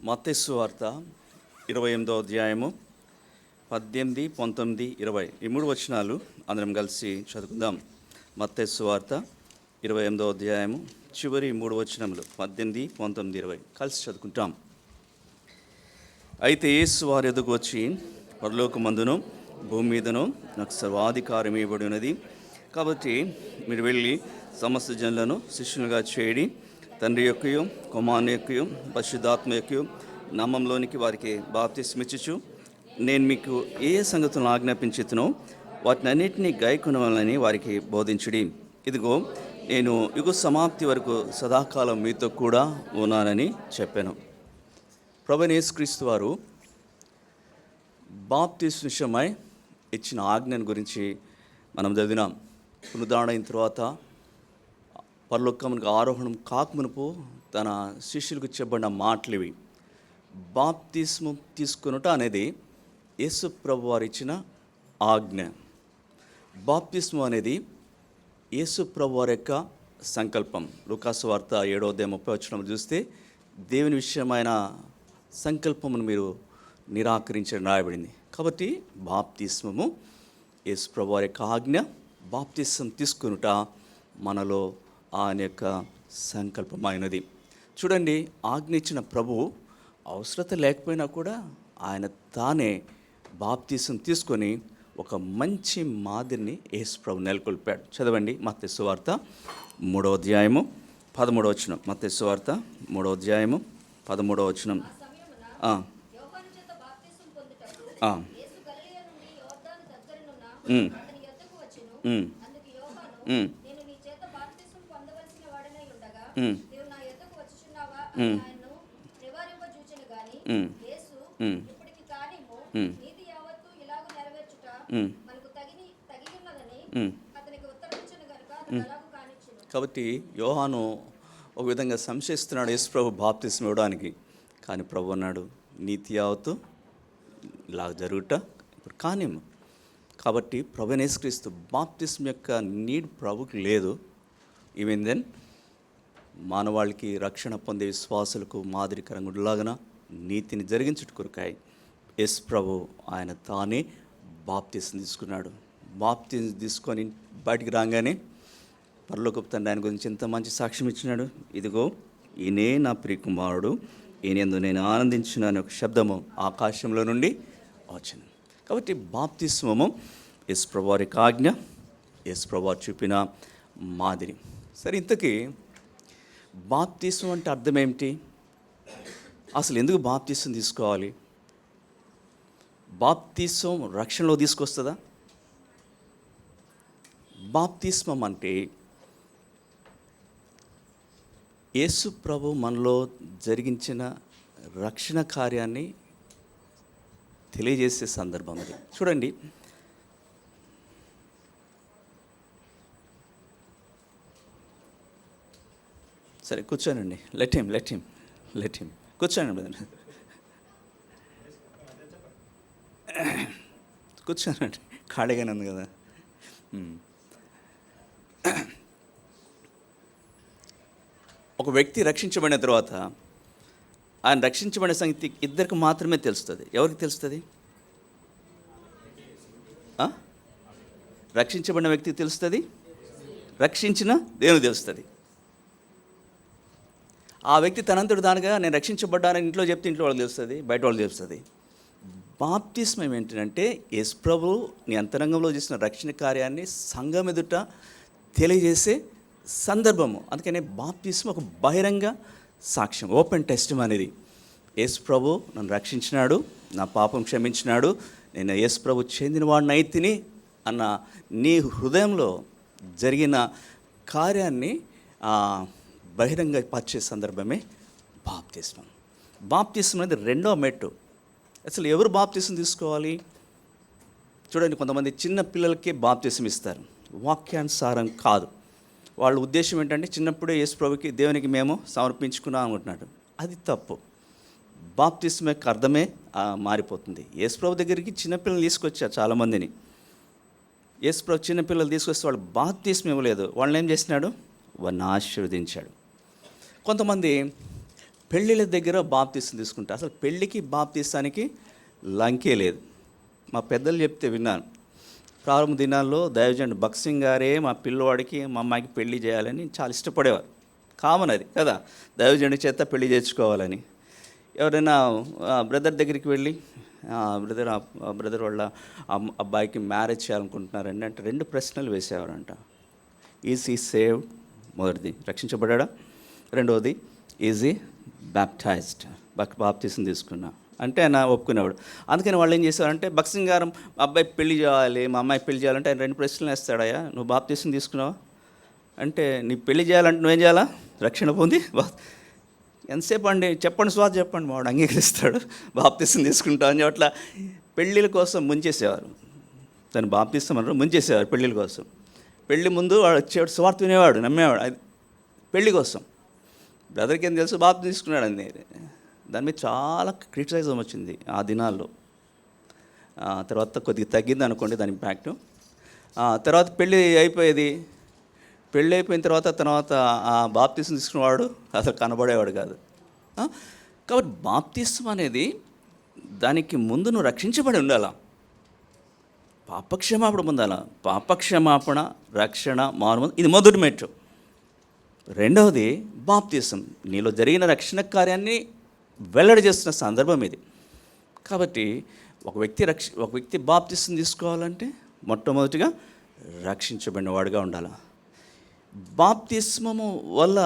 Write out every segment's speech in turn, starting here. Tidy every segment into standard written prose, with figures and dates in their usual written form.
మత్తయి సువార్త 28వ అధ్యాయము 18, 19, 20 ఈ 3 వచనాలు అందరం కలిసి చదువుకుందాం. మత్తయి సువార్త 28వ అధ్యాయము చివరి 3 వచనములు 18, 19, 20 కలిసి చదువుకుంటాం. అయితే యేసు వారి ఎదుగు వచ్చి, పరలోకమందును భూమి మీదను నాకు సర్వాధికారం ఇవ్వబడి ఉన్నది, కాబట్టి మీరు వెళ్ళి సమస్త జనులను శిష్యులుగా చేయడి, తండ్రి యొక్కయు కుమారుని యొక్కయు పరిశుద్ధాత్మ యొక్కయు నామములోనికి వారికి బాప్తిస్మిచ్చుచు, నేను మీకు ఏ సంగతులను ఆజ్ఞాపించుతునో వాటిని అన్నింటినీ గైకొనవాలని వారికి బోధించుడి. ఇదిగో నేను యుగ సమాప్తి వరకు సదాకాలం మీతో కూడా ఉన్నానని చెప్పాను. ప్రభువైన యేసుక్రీస్తు వారు బాప్తిస్మ విషయమై ఇచ్చిన ఆజ్ఞను గురించి మనం చదివినాం. పునరుద్ధరణ అయిన తర్వాత పరలోకమునకు ఆరోహణం కాకమునుపు తన శిష్యులకు చెప్పబడిన మాటలు ఇవి. బాప్తిస్మం తీసుకొనుట అనేది యేసు ప్రభు వారు ఇచ్చిన ఆజ్ఞ. బాప్తిస్మం అనేది యేసు ప్రభు వారి యొక్క సంకల్పం. లూకాసు వార్త 7వ అధ్యాయం 30వ వచనం చూస్తే, దేవుని విషయమైన సంకల్పమును మీరు నిరాకరించడం రాయబడింది. కాబట్టి బాప్తిస్మము యేసు ప్రభు వారి యొక్క ఆజ్ఞ. బాప్తిస్మం తీసుకొనుట మనలో ఆయన యొక్క సంకల్పమైనది. చూడండి, ఆజ్ఞ ఇచ్చిన ప్రభువు అవసరత లేకపోయినా కూడా ఆయన తానే బాప్తిసం తీసుకొని ఒక మంచి మాదిరిని యేసు ప్రభు నెలకొల్పాడు. చదవండి, మత్తయి సువార్త 3వ అధ్యాయము 13వ వచనం. మత్తయి సువార్త 3వ అధ్యాయము 13వ వచనం. కాబట్టి యోహాను ఒక విధంగా సంశయిస్తున్నాడు యేసు ప్రభు బాప్తిస్మం ఇవ్వడానికి. కానీ ప్రభు అన్నాడు, నీతి యావత్తు ఇలా జరుగుట ఇప్పుడు కానిమ్ము. కాబట్టి ప్రభువైన యేసుక్రీస్తు బాప్తిస్మం యొక్క నీడ్ ప్రభుకి లేదు. ఈవెన్ దెన్ మానవాళికి రక్షణ పొందే విశ్వాసులకు మాదిరికరంగా ఉండలాగన నీతిని జరిగించుట కొరకాయి యేసు ప్రభు ఆయన తానే బాప్తిస్మం తీసుకున్నాడు. బాప్తిస్మం తీసుకొని బయటికి రాగానే పరలోకపు తండ్రి ఆయన గురించి ఎంత మంచి సాక్ష్యం ఇచ్చినాడు. ఇదిగో ఈయనే నా ప్రియకుమారుడు, ఈయనందు నేను ఆనందించిన అనే ఒక శబ్దము ఆకాశంలో నుండి వచ్చింది. కాబట్టి బాప్తిస్మము యేసు ప్రభు వారి ఆజ్ఞ, యేసు ప్రభు వారు చూపిన మాదిరి. సరే, ఇంతకీ బాప్తిస్మం అంటే అర్థం ఏమిటి? అసలు ఎందుకు బాప్తిస్మం తీసుకోవాలి? బాప్తిస్మం రక్షణలో తీసుకొస్తుందా? బాప్తిస్మం అంటే యేసు ప్రభు మనలో జరిగించిన రక్షణ కార్యాన్ని తెలియజేసే సందర్భం అది. చూడండి, సరే కూర్చోనండి. లెట్ హిమ్ కూర్చోనండి, కూర్చోనండి, ఖాళీగానే ఉంది కదా. ఒక వ్యక్తి రక్షించబడిన తర్వాత ఆయన రక్షించబడిన సంగతి ఇద్దరికి మాత్రమే తెలుస్తుంది. ఎవరికి తెలుస్తుంది? రక్షించబడిన వ్యక్తికి తెలుస్తుంది, రక్షించిన దేవునికి తెలుస్తుంది. ఆ వ్యక్తి తనంతటి దానిగా నేను రక్షించబడ్డానని ఇంట్లో చెప్తే ఇంట్లో వాళ్ళకి తెలుస్తుంది, బయట వాళ్ళకి తెలుస్తుంది. బాప్తిస్మం ఏంటంటే యేసు ప్రభు నీ అంతరంగంలో చేసిన రక్షణ కార్యాన్ని సంఘం ఎదుట తెలియజేసే సందర్భము. అందుకనే బాప్తిస్మం ఒక బహిరంగ సాక్ష్యం, ఓపెన్ టెస్టిమనీ అనేది. యేసు ప్రభు నన్ను రక్షించినాడు, నా పాపం క్షమించినాడు, నేను యేసు ప్రభు చెందిన వాడిని అయితిని అన్న నీ హృదయంలో జరిగిన కార్యాన్ని బహిరంగ పరిచే సందర్భమే బాప్తిస్మం. బాప్తిస్మం అనేది రెండో మెట్టు. అసలు ఎవరు బాప్తిస్మం తీసుకోవాలి? చూడండి, కొంతమంది చిన్న పిల్లలకే బాప్తిస్మం ఇస్తారు, వాక్యానుసారం కాదు. వాళ్ళ ఉద్దేశం ఏంటంటే చిన్నప్పుడే యేసు ప్రభుకి దేవునికి మేము సమర్పించుకున్నాం అనుకుంటున్నాడు. అది తప్పు. బాప్తిస్మం యొక్క అర్థమే మారిపోతుంది. యేసు ప్రభు దగ్గరికి చిన్నపిల్లలు తీసుకొచ్చారు చాలామందిని. యేసు ప్రభు చిన్నపిల్లలు తీసుకొస్తే వాళ్ళు బాప్తిస్మం ఇవ్వలేదు. వాళ్ళని ఏం చేసినాడు? వాడిని ఆశీర్వదించాడు. కొంతమంది పెళ్ళిళ్ళ దగ్గర బాప్తీసం తీసుకుంటా. అసలు పెళ్ళికి బాప్తీసానికి లంకే లేదు. మా పెద్దలు చెప్తే విన్నాను. ప్రారంభ దినాల్లో దైవజనుడు భక్సింగ్ గారే మా పిల్లవాడికి మా అమ్మాయికి పెళ్లి చేయాలని చాలా ఇష్టపడేవారు. కామన్ అది కదా, దైవజనుడి చేత పెళ్లి చేర్చుకోవాలని. ఎవరైనా బ్రదర్ దగ్గరికి వెళ్ళి బ్రదర్ వాళ్ళ అబ్బాయికి మ్యారేజ్ చేయాలనుకుంటున్నారండి అంటే 2 ప్రశ్నలు వేసేవారంట. ఈజ్ ఈ సేవ్డ్? మొదటిది రక్షించబడ్డా. రెండవది ఈజ్ ఈ బ్యాప్టైజ్డ్? బాప్తీసం తీసుకున్నా అంటే ఆయన ఒప్పుకునేవాడు. అందుకని వాళ్ళు ఏం చేశారంటే, భక్సింగ్ గారు అబ్బాయి పెళ్లి చేయాలి, మా అమ్మాయి పెళ్లి చేయాలంటే ఆయన 2 ప్రశ్నలు వేస్తాడయ్యా, నువ్వు బాప్తీసం తీసుకున్నావా అంటే, నీ పెళ్లి చేయాలంటే నువ్వేం చేయాలా? రక్షణ పొంది ఎంతసేపు అండి చెప్పండి, స్వార్థ చెప్పండి, వాడు అంగీకరిస్తాడు, బాప్తీసం తీసుకుంటా అని అట్లా పెళ్ళిళ్ళ కోసం ముంచేసేవారు. దాన్ని బాప్తీసం అన్నారు, ముంచేసేవారు పెళ్ళిళ్ళ కోసం. పెళ్ళి ముందు వాడు వచ్చేవాడు, స్వార్థ వినేవాడు, నమ్మేవాడు. అది పెళ్ళి కోసం. బ్రదర్కి ఏం తెలుసు, బాప్తీసం తీసుకున్నాడు అని. దాని మీద చాలా క్రిటిసైజం వచ్చింది ఆ దినాల్లో. తర్వాత కొద్దిగా తగ్గింది అనుకోండి దాని ఇంపాక్ట్. తర్వాత పెళ్ళి అయిపోయేది. పెళ్ళి అయిపోయిన తర్వాత ఆ బాప్తీసం తీసుకునేవాడు అసలు కనబడేవాడు కాదు. కాబట్టి బాప్తీసం అనేది దానికి ముందు నువ్వు రక్షించబడి ఉండాలా, పాపక్షమాపణ పొందాలా. పాపక్షమాపణ, రక్షణ, మారు, ఇది మొదటి మెట్టు. రెండవది బాప్తీసం, నీలో జరిగిన రక్షణ కార్యాన్ని వెల్లడి చేస్తున్న సందర్భం ఇది. కాబట్టి ఒక వ్యక్తి బాప్తీసం తీసుకోవాలంటే మొట్టమొదటిగా రక్షించబడిన వాడుగా ఉండాలి. బాప్తిస్మము వల్ల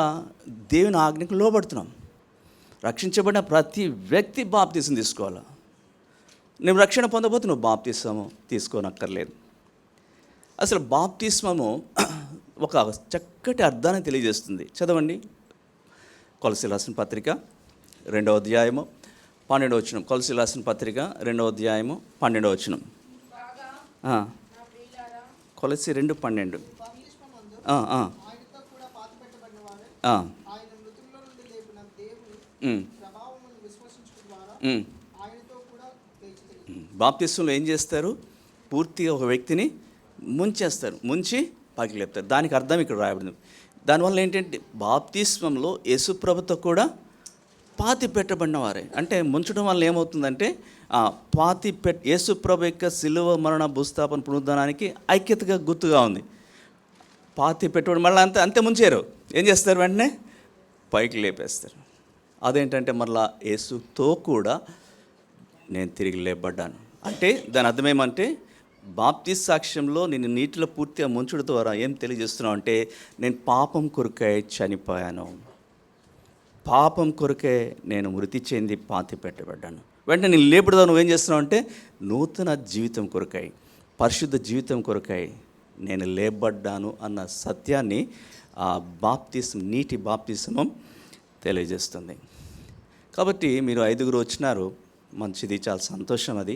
దేవుని ఆజ్ఞకు లోబడుతున్నాం. రక్షించబడిన ప్రతి వ్యక్తి బాప్తీసం తీసుకోవాలి. నువ్వు రక్షణ పొందబోతే నువ్వు బాప్తిస్మము తీసుకోనక్కర్లేదు. అసలు బాప్తిస్మము ఒక చక్కటి అర్థాన్ని తెలియజేస్తుంది. చదవండి, కొలసీయులకు రాసిన పత్రిక 2వ అధ్యాయము 12వ వచనం. కొలసీయులకు రాసిన పత్రిక 2వ అధ్యాయము 12వ వచనం. కొలసీ 2:12. బాప్తిస్మంలో ఏం చేస్తారు? పూర్తిగా ఒక వ్యక్తిని ముంచేస్తారు, ముంచి పైకి లేపుతారు. దానికి అర్థం ఇక్కడ రాయబడింది. దానివల్ల ఏంటంటే బాప్తిస్మంలో యేసుప్రభుతో కూడా పాతి పెట్టబడిన వారే. అంటే ముంచడం వల్ల ఏమవుతుందంటే యేసుప్రభు యొక్క శిలువ మరణ భూస్థాపన పునరుద్ధానానికి ఐక్యతగా గుర్తుగా ఉంది. పాతి పెట్టబడి మళ్ళీ అంతే ముంచారు. ఏం చేస్తారు? వెంటనే పైకి లేపేస్తారు. అదేంటంటే మళ్ళీ యేసుతో కూడా నేను తిరిగి లేపబడ్డాను అంటే దాని అర్థమేమంటే, బాప్తిస్ సాక్ష్యంలో నేను నీటిలో పూర్తిగా ముంచడం ద్వారా ఏం తెలియజేస్తున్నావు అంటే, నేను పాపం కొరకై చనిపోయాను, పాపం కొరకే నేను మృతి చెంది పాతి పెట్టబడ్డాను. వెంటనే నేను లేపుడుదా నువ్వేం చేస్తున్నావు అంటే, నూతన జీవితం కొరకై, పరిశుద్ధ జీవితం కొరకై నేను లేపబడ్డాను అన్న సత్యాన్ని ఆ బాప్తిసం, నీటి బాప్తిసమం తెలియజేస్తుంది. కాబట్టి మీరు 5గురు వచ్చినారు, మంచిది, చాలా సంతోషం. అది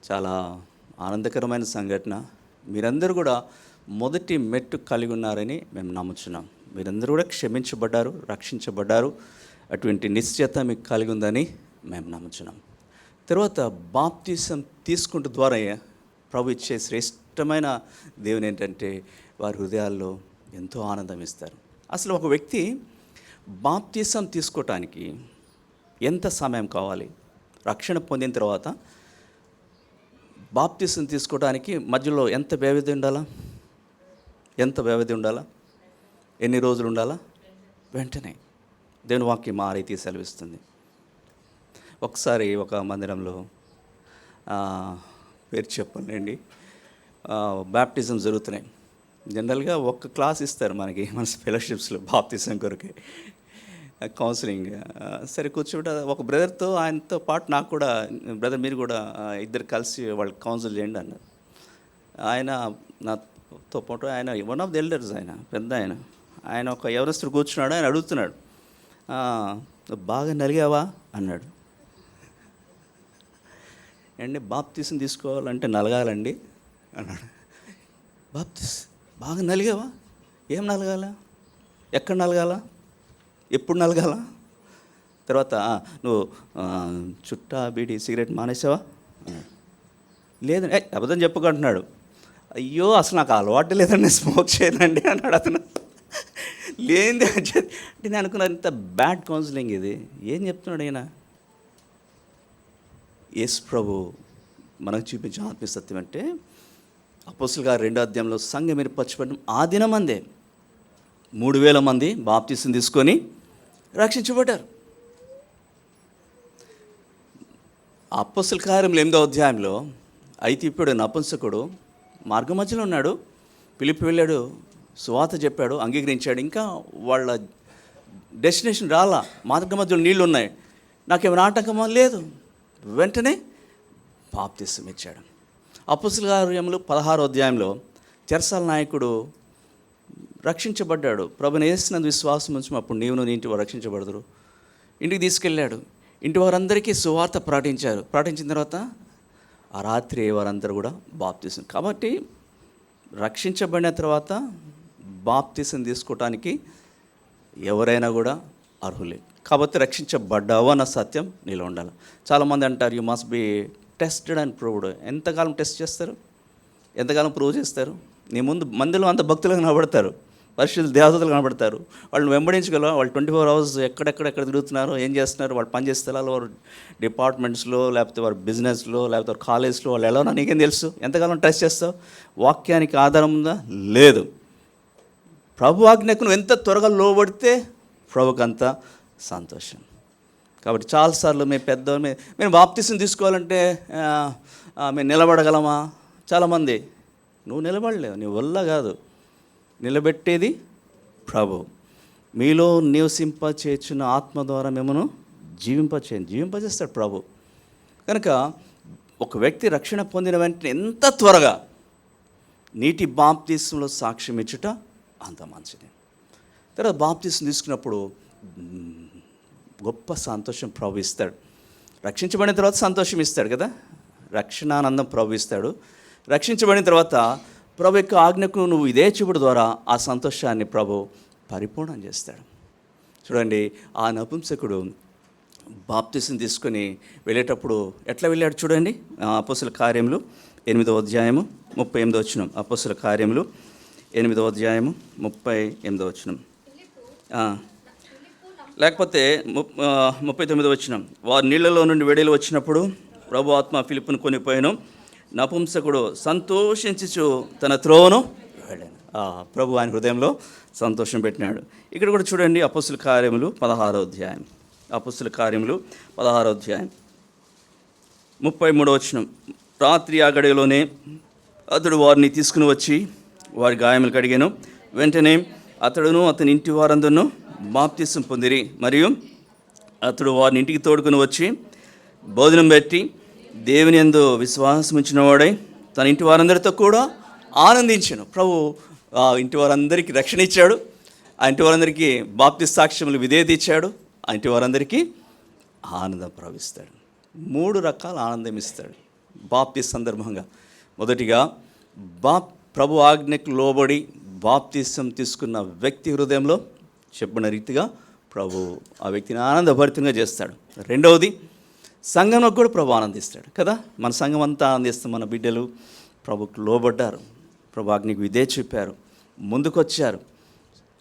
చాలా ఆనందకరమైన సంఘటన. మీరందరూ కూడా మొదటి మెట్టు కలిగి ఉన్నారని మేము నమ్ముచున్నాం. మీరందరూ కూడా క్షమించబడ్డారు, రక్షించబడ్డారు. అటువంటి నిశ్చయత మీకు కలిగి ఉందని మేము నమ్ముచున్నాం. తర్వాత బాప్తిసం తీసుకుంటూ ద్వారా ప్రభు ఇచ్చే శ్రేష్టమైన దేవుని ఏంటంటే, వారి హృదయాల్లో ఎంతో ఆనందం ఇస్తారు. అసలు ఒక వ్యక్తి బాప్తిసం తీసుకోవటానికి ఎంత సమయం కావాలి? రక్షణ పొందిన తర్వాత బాప్తిసం తీసుకోవడానికి మధ్యలో ఎంత వ్యవధి ఉండాలా? ఎన్ని రోజులు ఉండాలా? వెంటనే దేవుని వాక్యం ఆ రీతి సెలవిస్తుంది. ఒకసారి ఒక మందిరంలో పేరు చెప్పండి, బాప్టిజం జరుగుతున్నాయి. జనరల్గా ఒక క్లాస్ ఇస్తారు మనకి మన ఫెలోషిప్స్లో బాప్టిజం కొరకే కౌన్సిలింగ్. సరే కూర్చోబెట్ట ఒక బ్రదర్తో, ఆయనతో పాటు నాకు కూడా, బ్రదర్ మీరు కూడా ఇద్దరు కలిసి వాళ్ళు కౌన్సిల్ చేయండి అన్నారు. ఆయన నాతో పాటు ఆయన వన్ ఆఫ్ ది ఎల్డర్స్, ఆయన పెద్ద ఆయన ఒక యవనస్తుడు కూర్చున్నాడు. ఆయన అడుగుతున్నాడు, బాగా నలిగావా అన్నాడు. అండి బాప్తిసం తీసుకోవాలంటే నలగాలండి అన్నాడు. బాగా నలిగావా? ఏం నలగాల? ఎక్కడ నలగాల? ఎప్పుడు నలగాల? తర్వాత నువ్వు చుట్టా బీడి సిగరెట్ మానేసావా? లేదండి. అబద్ధం చెప్పుకుంటున్నాడు. అయ్యో అసలు నాకు అలవాటు లేదండి, స్మోక్ చేయనండి అన్నాడు అతను. లేనిది అంటే నేను అనుకున్నాను, ఇంత బ్యాడ్ కౌన్సిలింగ్ ఇది, ఏం చెప్తున్నాడు ఈయన. యేసు ప్రభు మనకు చూపించిన ఆత్మీయ సత్యం అంటే అపోస్తలుల కార్యాలు 2వ అధ్యాయంలో సంఘం ఏర్పరచబడిన ఆ దినమందే 3,000 మంది బాప్తీసం తీసుకొని రక్షించబడ్డారు. అపోస్తలుల కార్యాలు 8వ అధ్యాయంలో అయితే ఇప్పుడు నపుంసకుడు మార్గ మధ్యలో ఉన్నాడు, పిలిపి వెళ్ళాడు, సువార్త చెప్పాడు, అంగీకరించాడు, ఇంకా వాళ్ళ డెస్టినేషన్ రాలా, మార్గ మధ్యలో నీళ్ళు ఉన్నాయి, నాకేమైనా ఆటంకమా లేదు, వెంటనే బాప్తీసం ఇచ్చాడు. అపోస్తలుల కార్యములు 16వ అధ్యాయంలో చెరసాల నాయకుడు రక్షించబడ్డాడు, ప్రభుని యేసునందు విశ్వాసం ఉంచి అప్పుడు నీవును నీ ఇంటి వారు రక్షించబడదురు. ఇంటికి తీసుకెళ్ళాడు, ఇంటి వారందరికీ సువార్త ప్రకటించిన తర్వాత ఆ రాత్రి వారందరూ కూడా బాప్తీసం. కాబట్టి రక్షించబడిన తర్వాత బాప్తీసం తీసుకోవటానికి ఎవరైనా కూడా అర్హులే. కాబట్టి రక్షించబడ్డావు అన్న సత్యం నీలో ఉండాలి. చాలామంది అంటారు you must be tested and proved. ఎంతకాలం టెస్ట్ చేస్తారు, ఎంతకాలం ప్రూవ్ చేస్తారు? నీ ముందు మందిలో అంత భక్తులుగా కనబడతారు, పరిశుద్ధులు దేవతలు కనబడతారు, వాళ్ళని వెంబడించగలవు. వాళ్ళు 24 hours ఎక్కడ తిరుగుతున్నారు, ఏం చేస్తున్నారు, వాళ్ళు పనిచేసే స్థలాలు, వారు డిపార్ట్మెంట్స్లో, లేకపోతే వారి బిజినెస్లో, లేకపోతే వారి కాలేజ్లో వాళ్ళు ఎలా ఉన్నా నీకేం తెలుసు? ఎంతకాలం టెస్ట్ చేస్తావు? వాక్యానికి ఆధారం ఉందా? లేదు. ప్రభు ఆజ్ఞకు నువ్వు ఎంత త్వరగా లోబడితే ప్రభుకు అంత సంతోషం. కాబట్టి చాలాసార్లు మేము బాప్తీసం తీసుకోవాలంటే మేము నిలబడగలమా? చాలామంది నువ్వు నిలబడలేవు, నీ వల్ల కాదు, నిలబెట్టేది ప్రభు. మీలో నివసింపచేర్చిన ఆత్మ ద్వారా మిమ్మను జీవింపచేస్తాడు ప్రభు. కనుక ఒక వ్యక్తి రక్షణ పొందిన వెంటనే ఎంత త్వరగా నీటి బాప్తీసంలో సాక్ష్యం ఇచ్చుట అంత మంచిది. తర్వాత బాప్తీసం తీసుకున్నప్పుడు గొప్ప సంతోషం ప్రభు ఇస్తాడు. రక్షించబడిన తర్వాత సంతోషం ఇస్తాడు కదా, రక్షణానందం ప్రభు ఇస్తాడు. రక్షించబడిన తర్వాత ప్రభు యొక్క ఆజ్ఞకు నువ్వు ఇదే చూపుడు ద్వారా ఆ సంతోషాన్ని ప్రభు పరిపూర్ణం చేస్తాడు. చూడండి, ఆ నపుంసకుడు బాప్తీసం తీసుకొని వెళ్ళేటప్పుడు ఎట్లా వెళ్ళాడు చూడండి. అపోస్తలుల కార్యములు 8వ అధ్యాయము 38వ వచనం. అపోస్తలుల కార్యములు 8వ అధ్యాయము 38వ వచనం, లేకపోతే 39వ వచనం. వారు నీళ్లలో నుండి వెడలు వచ్చినప్పుడు ప్రభు ఆత్మ ఫిలిప్పును కొనిపోయాను, నపుంసకుడు సంతోషించుచు తన త్రోవను వెళ్ళాను. ప్రభు ఆయన హృదయంలో సంతోషం పెట్టినాడు. ఇక్కడ కూడా చూడండి, అపోస్తలుల కార్యములు 16వ అధ్యాయం. అపోస్తలుల కార్యములు 16వ అధ్యాయం 33వ వచనం. రాత్రి ఆ గడియలోనే అతడు వారిని తీసుకుని వచ్చి వారి గాయములు కడిగాను. వెంటనే అతడును అతని ఇంటి వారందరూ బాప్తీసం పొందిరి. మరియు అతడు వారిని ఇంటికి తోడుకుని వచ్చి భోజనం పెట్టి దేవుని యందు విశ్వాసం ఉంచిన వాడై తన ఇంటి వారందరితో కూడా ఆనందించాను. ప్రభు ఆ ఇంటి వారందరికీ రక్షణ ఇచ్చాడు, ఆ ఇంటి వారందరికీ బాప్తీస సాక్ష్యములు విధేయత ఇచ్చాడు, ఆ ఇంటి వారందరికీ ఆనందం ప్రవహిస్తాడు. 3 రకాల ఆనందం ఇస్తాడు బాప్తీస సందర్భంగా. మొదటిగా ప్రభు ఆజ్ఞకు లోబడి బాప్తీసం తీసుకున్న వ్యక్తి హృదయంలో చెప్పిన రీతిగా ప్రభు ఆ వ్యక్తిని ఆనందభరితంగా చేస్తాడు. రెండవది, సంఘంలో కూడా ప్రభు ఆనందిస్తాడు కదా. మన సంఘం అంతా ఆనందిస్తాం, మన బిడ్డలు ప్రభుకు లోబడ్డారు, ప్రభు ఆజ్ఞకు విధేయత చూపారు, ముందుకొచ్చారు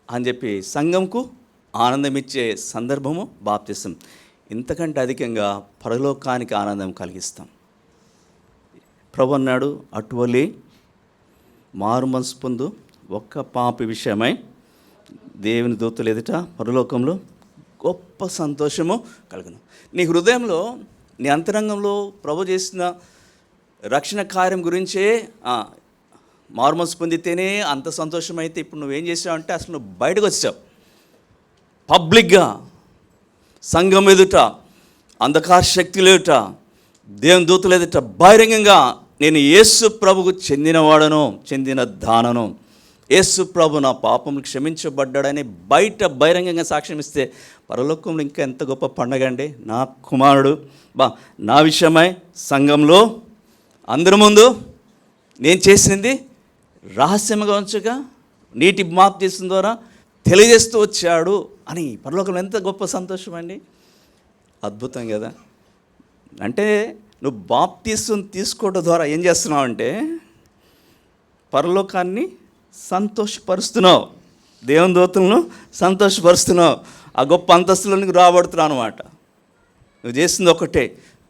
అని చెప్పి సంఘంకు ఆనందం ఇచ్చే సందర్భము బాప్తీసం. ఇంతకంటే అధికంగా పరలోకానికి ఆనందం కలిగిస్తాం. ప్రభు అన్నాడు, అటువలి మారు మనసు పొందు ఒక్క పాపి విషయమై దేవుని దూతలు ఎదుట పరలోకంలో గొప్ప సంతోషము కలుగును. నీ హృదయంలో, నీ అంతరంగంలో ప్రభు చేసిన రక్షణ కార్యం గురించే మారు మనసు పొందితేనే అంత సంతోషం. అయితే ఇప్పుడు నువ్వేం చేసావు అంటే అసలు నువ్వు బయటకు వచ్చావు, పబ్లిక్గా సంఘం ఎదుట, అంధకార శక్తులు ఎదుట, దేవుని దూతలు ఎదుట బహిరంగంగా నేను యేసు ప్రభుకు చెందినవాడను, చెందిన దానను, యేసు ప్రభు నా పాపములు క్షమించబడ్డాడని బహిరంగంగా సాక్ష్యం ఇస్తే పరలోకంలో ఇంకా ఎంత గొప్ప పండగ అండి. నా కుమారుడు నా విషయమై సంఘంలో అందరి ముందు నేను చేసింది రహస్యంగా ఉంచగా నీటి బాప్తీసం ద్వారా తెలియజేస్తూ వచ్చాడు అని పరలోకంలో ఎంత గొప్ప సంతోషం అండి. అద్భుతం కదా. అంటే నువ్వు బాప్తీసం తీసుకోవడం ద్వారా ఏం చేస్తున్నావు అంటే పరలోకాన్ని సంతోషపరుస్తున్నావు. దేవుని దూతలను సంతోషపరుస్తున్నావు, ఆ గొప్ప అంతస్తులకు రాబడుతున్నావు అనమాట. నువ్వు చేసింది ఒకటే,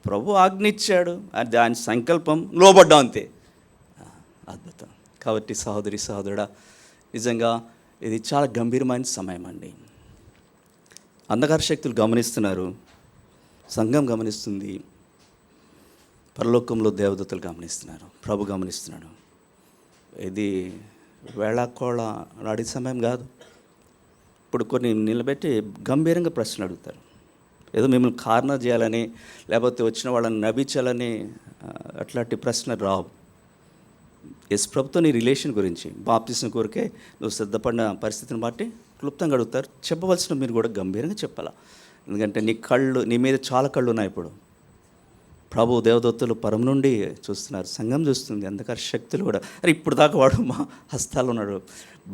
ప్రభు ఆజ్ఞ ఇచ్చాడు, అది ఆయన సంకల్పం, లోబడ్డావు అంతే. అద్భుతం. కాబట్టి సహోదరి సహోదరుడా, నిజంగా ఇది చాలా గంభీరమైన సమయం అండి. అంధకార శక్తులు గమనిస్తున్నారు, సంఘం గమనిస్తుంది, పరలోకంలో దేవదూతలు గమనిస్తున్నారు, ప్రభు గమనిస్తున్నాడు. ఇది వేళాకోళ నాడి సమయం కాదు. ఇప్పుడు కొన్ని నిలబెట్టి గంభీరంగా ప్రశ్నలు అడుగుతారు, ఏదో మిమ్మల్ని కార్నర్ చేయాలని, లేకపోతే వచ్చిన వాళ్ళని నవ్వించాలని అట్లాంటి ప్రశ్నలు రావు. యేసు ప్రభుతో నీ రిలేషన్ గురించి, బాప్తిస్మం కోరికే నువ్వు సిద్ధపడిన పరిస్థితిని బట్టి క్లుప్తంగా అడుగుతారు. చెప్పవలసిన మీరు కూడా గంభీరంగా చెప్పాలా. ఎందుకంటే నీ మీద చాలా కళ్ళు ఉన్నాయి. ఇప్పుడు ప్రభు దేవదత్తులు పరం నుండి చూస్తున్నారు, సంఘం చూస్తుంది, అంధకార శక్తులు కూడా. అరే ఇప్పుడు దాకా వాడు మా హస్తాలు ఉన్నాడు,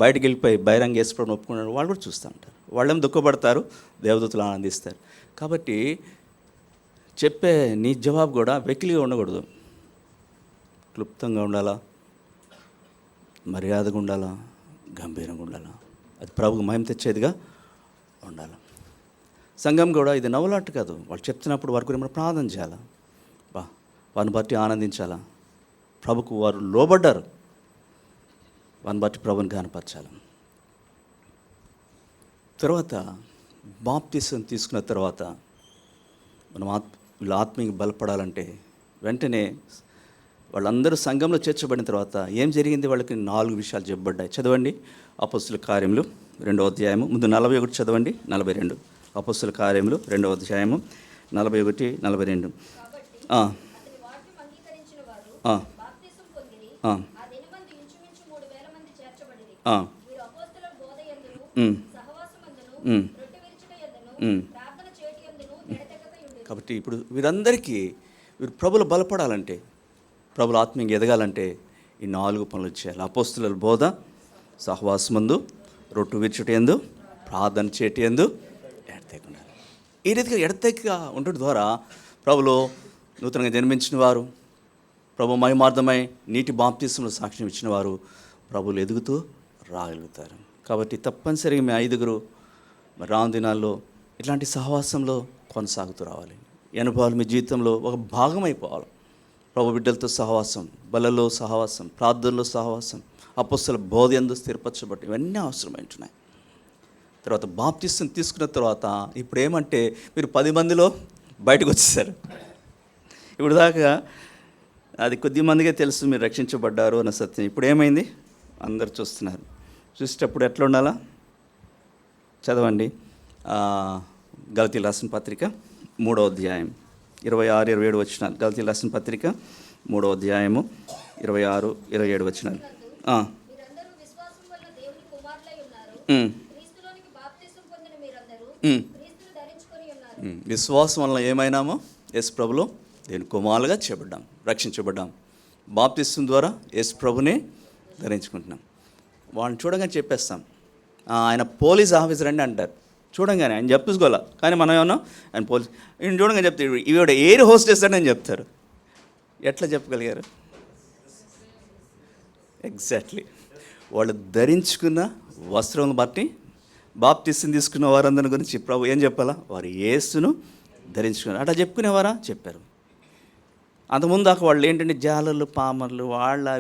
బయటకు వెళ్ళిపోయి బహిరంగ యేసు ప్రభుని ఒప్పుకున్నాడు, వాళ్ళు కూడా చూస్తూ ఉంటారు. వాళ్ళేమో దుఃఖపడతారు, దేవదత్తులు ఆనందిస్తారు. కాబట్టి చెప్పే నీ జవాబు కూడా వెకిలిగా ఉండకూడదు, క్లుప్తంగా ఉండాలా, మర్యాదగా ఉండాలా, గంభీరంగా ఉండాలా. అది ప్రభుకు మహిమ తెచ్చేదిగా ఉండాలి. సంఘం కూడా ఇది నవ్వులాట కాదు. వాళ్ళు చెప్తున్నప్పుడు వారి గురించి మనం ప్రార్థన చేయాలా, వారిని బట్టి ఆనందించాలా. ప్రభుకు వారు లోబడ్డారు, వారిని బట్టి ప్రభుని గానపరచాలి. తర్వాత బాప్తిసం తీసుకున్న తర్వాత మనం వీళ్ళు ఆత్మీయంగా బలపడాలంటే వెంటనే వాళ్ళందరూ సంఘంలో చేర్చబడిన తర్వాత ఏం జరిగింది, వాళ్ళకి 4 విషయాలు చెప్పబడ్డాయి. చదవండి అపొస్తలుల కార్యములు 2వ అధ్యాయము, ముందు 41 చదవండి, 42. అపొస్తలుల కార్యములు 2వ అధ్యాయము 41, 42. కాబట్టి ఇప్పుడు వీరందరికీ ప్రభులు బలపడాలంటే, ప్రభులు ఆత్మీయంగా ఎదగాలంటే ఈ 4 పనులు చేయాలి. అపోస్తుల బోధ, సహవాసమందు, రొట్టు విరుచుటయందు, ప్రార్థన చేటియందు ఎడతెగ ఉండాలి. ఈ రీతిగా ఎడతెగగా ఉండటం ద్వారా ప్రభులో నూతనంగా జన్మించిన వారు, ప్రభు మహిమార్థమై నీటి బాప్తిసంలో సాక్ష్యం ఇచ్చిన వారు ప్రభులు ఎదుగుతూ రాగలుగుతారు. కాబట్టి తప్పనిసరిగా మీ 5 మరి రాను దినాల్లో ఇట్లాంటి సహవాసంలో కొనసాగుతూ రావాలి. ఈ అనుభవాలు మీ జీవితంలో ఒక భాగం అయిపోవాలి. ప్రభు బిడ్డలతో సహవాసం, బలలో సహవాసం, ప్రార్థనలో సహవాసం, అపొస్తలుల బోధ యందు స్థిరపరచబట్టి ఇవన్నీ అవసరమైంటున్నాయి. తర్వాత బాప్తిసం తీసుకున్న తర్వాత ఇప్పుడు ఏమంటే మీరు 10 మందిలో బయటకు వచ్చేసారు. ఇప్పుడు దాకా అది కొద్ది మందికే తెలుసు మీరు రక్షించబడ్డారు అన్న సత్యం. ఇప్పుడు ఏమైంది, అందరు చూస్తున్నారు. చూసేటప్పుడు ఎట్లా ఉండాలా చదవండి. గలతీయులకు రాసిన పత్రిక 3వ అధ్యాయం 26, 27 వచనాలు. గలతీయులకు రాసిన పత్రిక 3వ అధ్యాయము 26, 27 వచనాలు. విశ్వాసం వల్ల ఏమైనామో యేసు ప్రభులో దేవుని కుమారులుగా చేయబడ్డాం, రక్షించబడ్డాం. బాప్తిసం ద్వారా యేసు ప్రభునే ధరించుకుంటున్నాం. వాళ్ళని చూడగానే చెప్పేస్తాం, ఆయన పోలీస్ ఆఫీసర్ అండి అంటారు. చూడంగానే ఆయన చెప్పుకోవాలా, కానీ మనం ఏమన్నా ఆయన పోలీస్, ఈయన చూడంగానే చెప్తాడు ఈవిడ ఎయిర్ హోస్టెస్ అని చెప్తారు. ఎట్లా చెప్పగలిగారు? ఎగ్జాక్ట్లీ వాళ్ళు ధరించుకున్న వస్త్రం బట్టి బాప్తిసం తీసుకున్న వారందరి గురించి ప్రభు ఏం చెప్పాలా, వారు యేసును ధరించుకున్నారు. అట్లా చెప్పుకునేవారా? చెప్పారు. అంతకుముందు దాకా వాళ్ళు ఏంటంటే జాలర్లు, పామర్లు,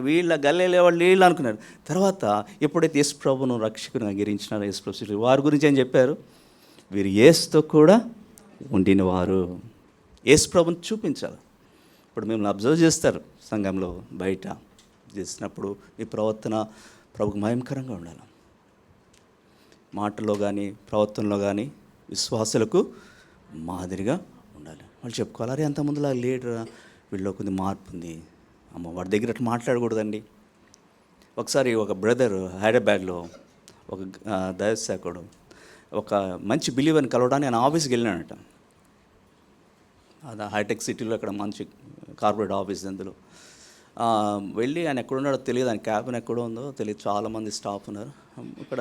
వీళ్ళ గల్లేలే వాళ్ళు వీళ్ళు అనుకున్నారు. తర్వాత ఎప్పుడైతే యేసు ప్రభును రక్షకుని అంగీకరించినారో యేసు ప్రభు వారి గురించి ఏం చెప్పారు, వీరు యేసుతో కూడా ఉండినవారు. యేసు ప్రభుని చూపించాలి. ఇప్పుడు మిమ్మల్ని అబ్జర్వ్ చేస్తారు సంఘంలో బయట చేసినప్పుడు మీ ప్రవర్తన ప్రభుకు మహిమకరంగా ఉండాలి. మాటల్లో కానీ ప్రవర్తనలో కానీ విశ్వాసులకు మాదిరిగా ఉండాలి. వాళ్ళు చెప్పుకోవాలి, అరే అంతకుముందులా లీడర్, వీళ్ళలో కొద్ది మార్పు ఉంది, అమ్మ వాడి దగ్గర అట్లా మాట్లాడకూడదండి. ఒకసారి ఒక బ్రదర్ హైదరాబాద్లో ఒక దైవసేవకుడు ఒక మంచి బిలీవర్ని కలవడానికి ఆయన ఆఫీస్కి వెళ్ళినాడట. అది హైటెక్ సిటీలో అక్కడ మంచి కార్పొరేట్ ఆఫీస్. అందులో వెళ్ళి ఆయన ఎక్కడున్నాడో తెలియదు, ఆయన క్యాబిన్ ఎక్కడో ఉందో తెలియదు, చాలామంది స్టాఫ్ ఉన్నారు. ఇక్కడ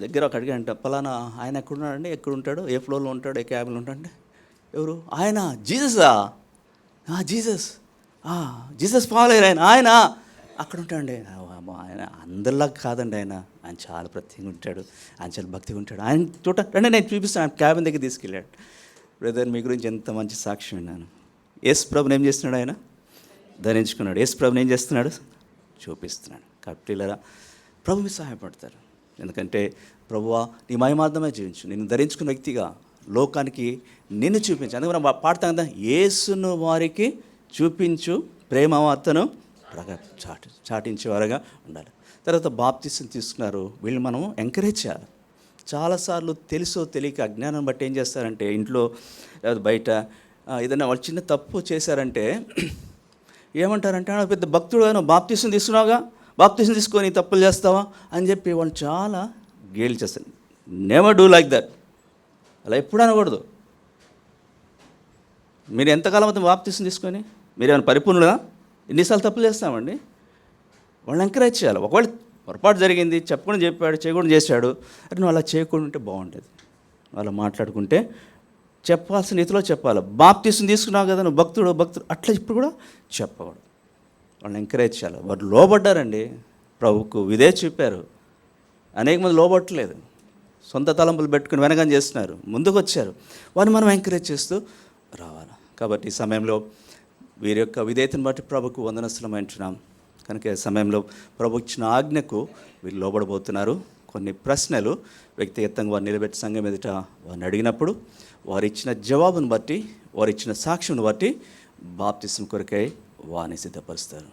దగ్గర ఒక అడిగాడంట, పలానా ఆయన ఎక్కడున్నాడండి, ఎక్కడ ఉంటాడు, ఏ ఫ్లోర్లో ఉంటాడు, ఏ క్యాబిన్లో ఉంటాడంటే, ఎవరు ఆయన? జీససా? జీసస్ ఫాలో అయ్యారు ఆయన అక్కడ ఉంటాడండి. ఆయన అందరిలా కాదండి ఆయన. ఆయన చాలా ప్రత్యేకంగా ఉంటాడు. ఆయన చాలా భక్తిగా ఉంటాడు. ఆయన రండి నేను చూపిస్తాను. ఆయన క్యాబిన్ దగ్గర తీసుకెళ్ళాడు. బ్రదర్ మీ గురించి ఎంత మంచి సాక్ష్యం విన్నాను. యేసు ప్రభుని ఏం చేస్తున్నాడు ఆయన? ధరించుకున్నాడు. యేసు ప్రభుని ఏం చేస్తున్నాడు? చూపిస్తున్నాడు. కాబట్టి పిల్లరా ప్రభు మీకు సహాయపడతారు. ఎందుకంటే ప్రభువా నీ మహిమార్థమే జీవించు, నిన్ను ధరించుకున్న వ్యక్తిగా లోకానికి నిన్ను చూపించు. అందుకే మనం పాడతాం కదా, యేసును వారికి చూపించు ప్రేమ వార్తను చాటించేవారుగా ఉండాలి. తర్వాత బాప్తిసం తీసుకున్నారు. వీళ్ళు మనం ఎంకరేజ్ చేయాలి. చాలాసార్లు తెలుసో తెలియక అజ్ఞానం బట్టి ఏం చేస్తారంటే ఇంట్లో లేదా బయట ఏదైనా వాళ్ళు చిన్న తప్పు చేశారంటే ఏమంటారంటే పెద్ద భక్తుడు నువ్వు బాప్తిసం తీసుకున్నావుగా, బాప్తిసం తీసుకొని తప్పులు చేస్తావా అని చెప్పి వాళ్ళు చాలా గేలి చేస్తారు. Never do like that. అలా ఎప్పుడు అనకూడదు. మీరు ఎంతకాలం అవుతుంది బాప్తిసం తీసుకొని? మీరేమైనా పరిపూర్ణుడా? ఎన్నిసార్లు తప్పులు చేస్తామండి. వాళ్ళని ఎంకరేజ్ చేయాలి. ఒకవేళ పొరపాటు జరిగింది, చెప్పకుండా చెప్పాడు, చేయకుండా చేశాడు, అరే నువ్వు అలా చేయకుండా ఉంటే బాగుంటుంది. వాళ్ళు మాట్లాడుకుంటే చెప్పాల్సిన రీతిలో చెప్పాలి. బాప్తిసం తీసుకున్నావు కదా నువ్వు భక్తుడు అట్లా ఇప్పుడు కూడా చెప్పకూడదు. వాళ్ళని ఎంకరేజ్ చేయాలి. వాళ్ళు లోబడ్డారండి, ప్రభువుకు విధే చూపారు. అనేక మంది లోబట్టలేదు, సొంత తలంపులు పెట్టుకుని వెనకని చేస్తున్నారు, ముందుకు వచ్చారు. వారిని మనం ఎంకరేజ్ చేస్తూ రావాలి. కాబట్టి ఈ సమయంలో వీరి యొక్క విధేయతను బట్టి ప్రభుకు వందనస్తులం అంటున్నాం. కనుక ఈ సమయంలో ప్రభు ఇచ్చిన ఆజ్ఞకు వీళ్ళు లోబడబోతున్నారు. కొన్ని ప్రశ్నలు వ్యక్తిగతంగా వారు నిలబెట్టి సంఘం ఎదుట వారిని అడిగినప్పుడు వారు ఇచ్చిన జవాబును బట్టి, వారు ఇచ్చిన సాక్ష్యం బట్టి బాప్తిసం కొరకై వారిని సిద్ధపరుస్తారు.